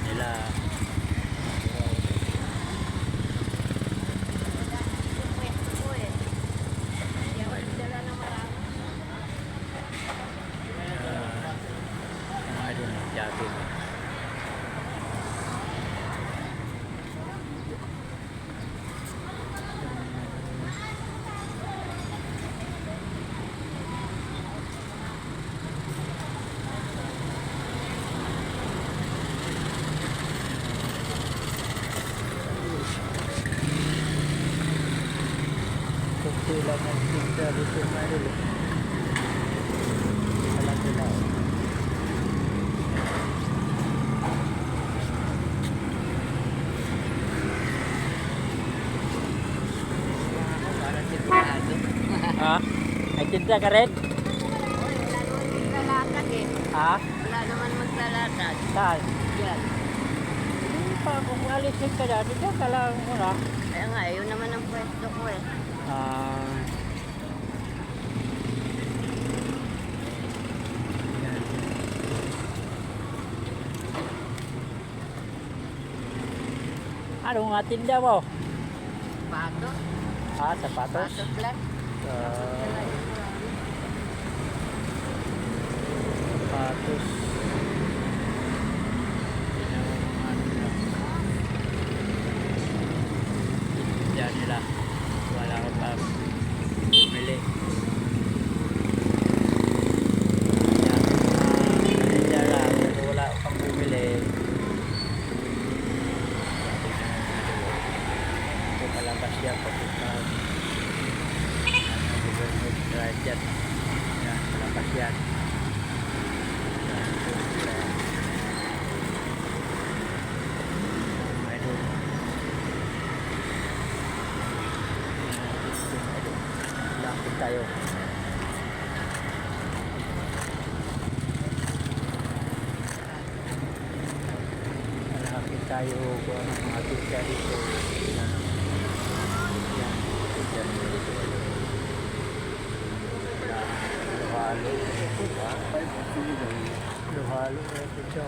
nila. Jogging. Kunti lang ang tinda dito mga idol. Alam nila. Ha? Nagtinda ka rin? Maglalatag eh. Ha? Wala naman maglalatag. Saan? Yan. Hindi pa, kung alisin ka dyan, dyan ka lang muna. Kaya nga, yun naman ang pwesto ko eh. Ano nga tinda mo? Patos. Sapatos? Patos lang. Sapatos. Tinda nila. Wala ka pa bumili. Tinda lang. Wala ka pang bumili. Malabas yan papunta government drive dyan. Yan, malabas yan. Idol. Lapit tayo. Malapit tayo kung anong mga tinda dito. Halo ito siya.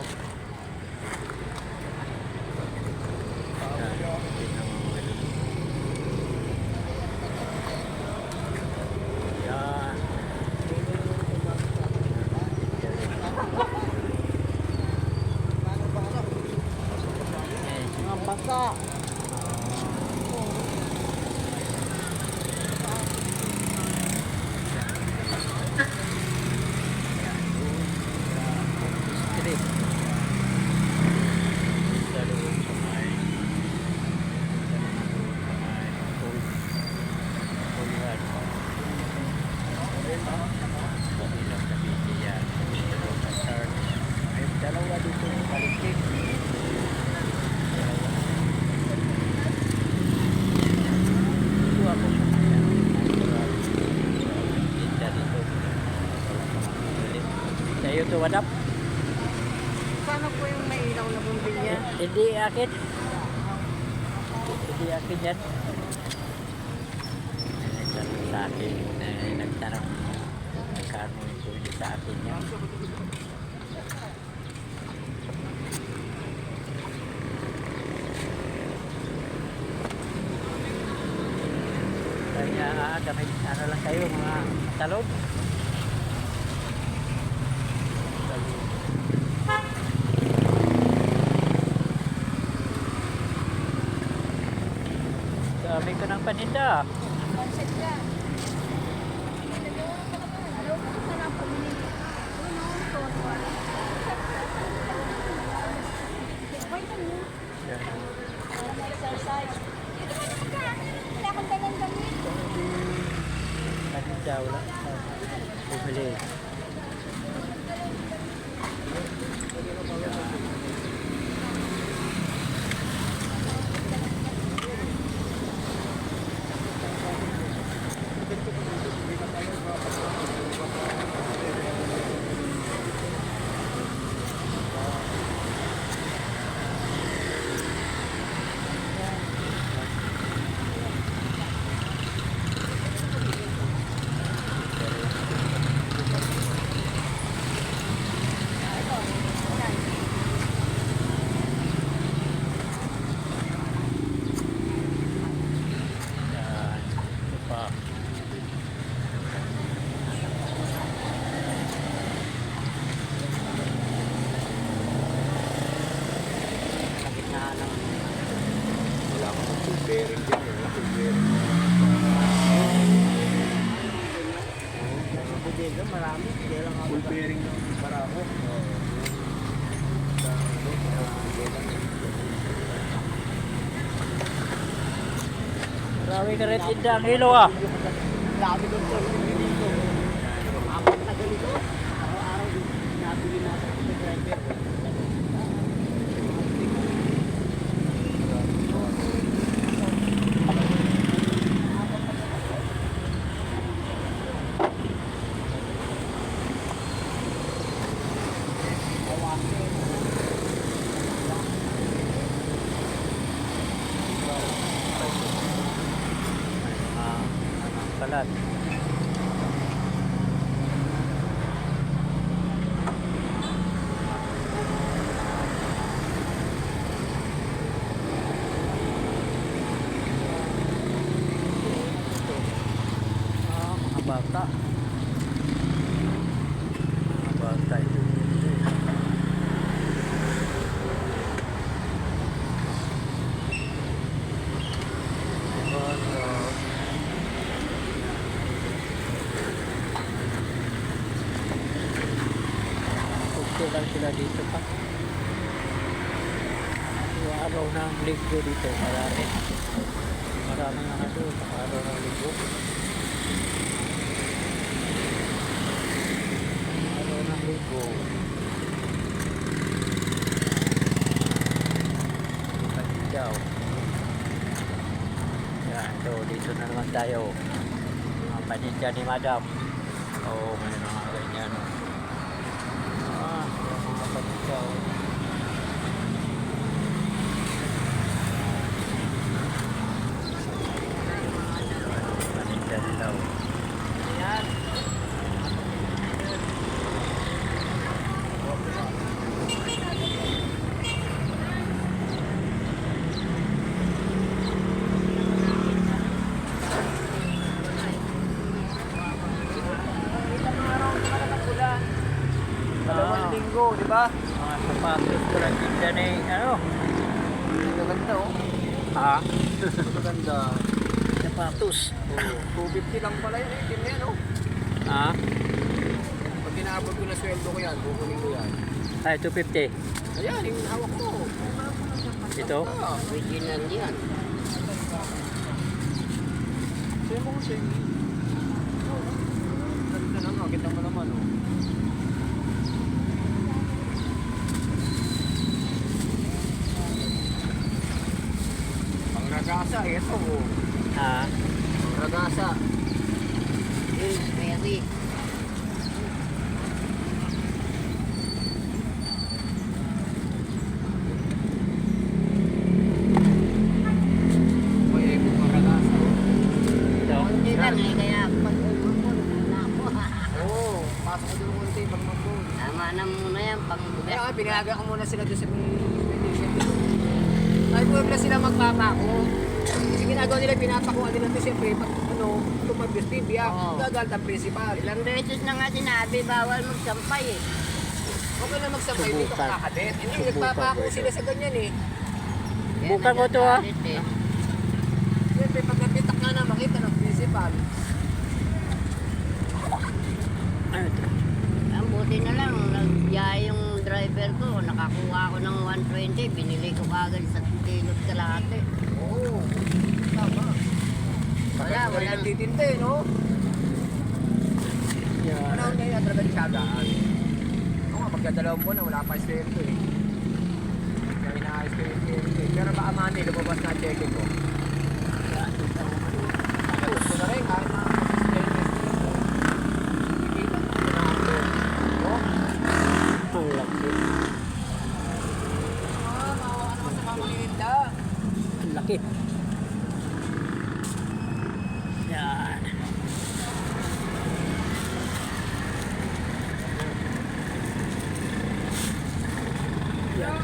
Mga basa. Dalawa dito yung palikik. Ito ako sa dito. Sa'yo ito, wadap? Paano po yung may ilaw na bumbilya? Hindi akin. Hindi akin yan. Nagtanong sa akin. Nagtanong. Nagkano ito hindi sa akin yan. Kaya kami ano lang kayo mga talon. Dami ko ng paninda. Concept lang. Paninda wala. Bumili. Marami ka rin tinda ang kilo ah. Dami doon sir, hindi dito. Apat na ganito. Araw-araw nabili natin sa driver. Kalat. Mga bata. Mga bata ito. Okay lang sila dito pa. Yung araw ng linggo dito, marami. Marami nga na doon, araw ng linggo. Araw ng linggo. Panjaw. Yan, so dito na naman tayo. Ang paninda ni Madam. Oo, may mga ganyan. Mga panjaw. Paninda nila. Ayan. Dalawang linggo, di ba? Mga sapatos ko lang tinda ni ano? Maganda oh. Ha? Maganda. Sapatos. Oo, 250 lang pala yan eh. Tim yan oh. Ha? Pag kinaabot ko na sweldo ko yan, kukunin ko yan. Ay, 250. Ayan, yung hawak mo. Ito? Original yan. Sa'yo mo ko sa'yo. Ganda naman, kita mo naman oh. Pang ragasa, ito oh. Ha? Pang ragasa. Mary. May ego pang ragasa oh. Ito? Hindi lang eh, kaya pag-ulbol na ako. Oo, pasok ko doon konti pag mag-goal. Tama na muna yan, pang Kaya nga, pinayagan ko muna sila doon sa meditation. Ay, pwede sila magpapako. Kasi ginagawa nila, pinapakuha nila doon siyempre, pag ano, tumagos bibiyak, Oo. gagalit ang principal. Ilang beses na nga sinabi, bawal magsampay eh. Okay na magsampay dito Subukan. kakadit. Hindi, Subukan nagpapako ko ito. sila sa ganyan eh. Kaya Bukan mo to, ah. nagagalit eh. Siyempre, pag napitak nga na, makita ng principal. Ano ito? Ang buti na lang, nagyaya yung driver ko, nakakuha ako ng 120, binili ko kagad sa kilot kalahati. Oo, tama. Wala, Wala walang- nagtitinda eh, no? Yan. Ano ang ngayon talaga siyagaan? Oo nga, magdadalawang buwan na wala pa sweldo eh. Kaya inaayos ko yung sweldo eh. Pero baka mani, lumabas na ang cheque ko. Tapos ko na rin, kahit na stainless steel. Kikita ko na ako. No? Ang laki. Maawa naman sa mga manginda. Ang laki. Yan. Yan.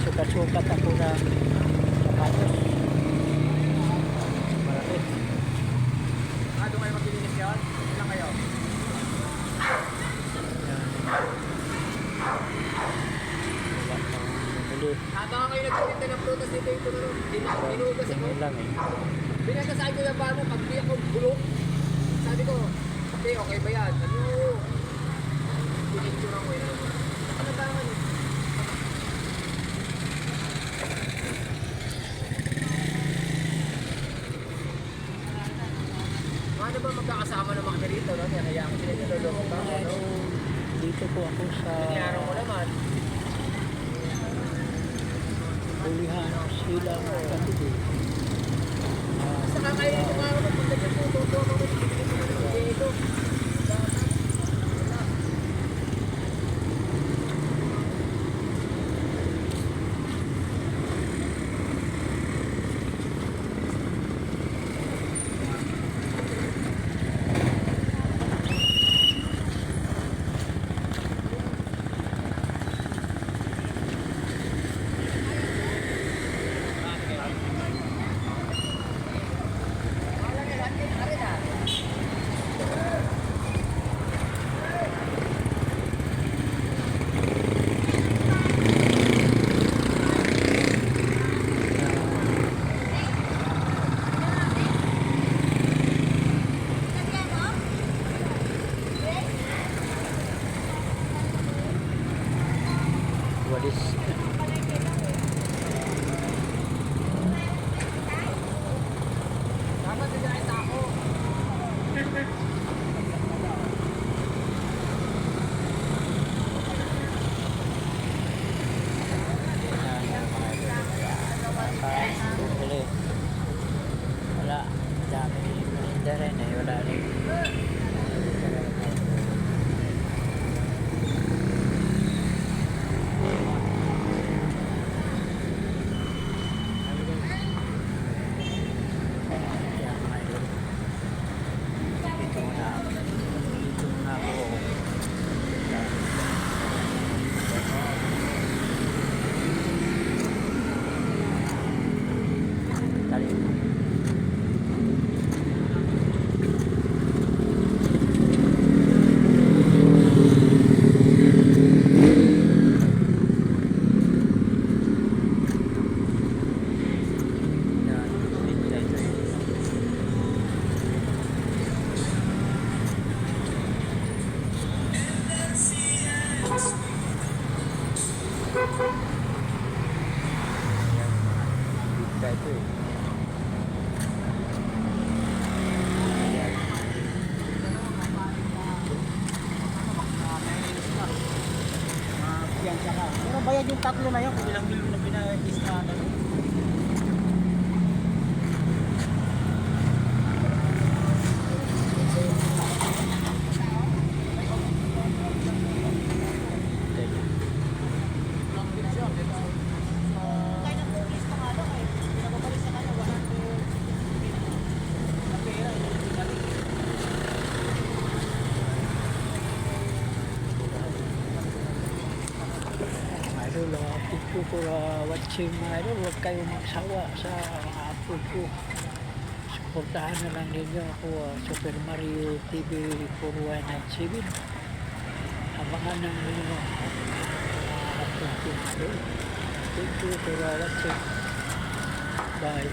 Sukat-sukat ako na sapatos. Malaki. Doon kayo maglilinis yun? Ilan kayo? Bili. Habang kayo nagtitinda ng prutas dito, ito na rin. Dinugas ako. Tingin lang eh. Pinagkasabi ko yung bano, pag di ako bulok, sabi ko, okay, okay ba yan? Ano? Pinicture ako yun. Ano ba naman eh? Ano ba magkakasama naman kami rito, no? Kaya ako sila niloloko ba? Ano? Dito po ako sa Nangyari mo naman. Ulihan Silang Katibi. Basta kakainin ko nga ako ng pagdating po. Totoo ako ng dito. Walis. Dapat nagkakit ako. Bumili. Wala. Dami paninda rin eh. Wala rin. Kaya mga idol. Dito muna ako. Tali. Yan, ito. Ito eh. Piyansa ka. Pero bayad yung tatlo na yun kung ilang milyon na pinag-istado. Idol, thank you for watching mga idol. Huwag kayong magsawa sa mga upload ko. Suportahan na lang ninyo ako, Super Mario TV 4197. Abangan ng ninyo mga upload ko. Thank you for watching. Bye.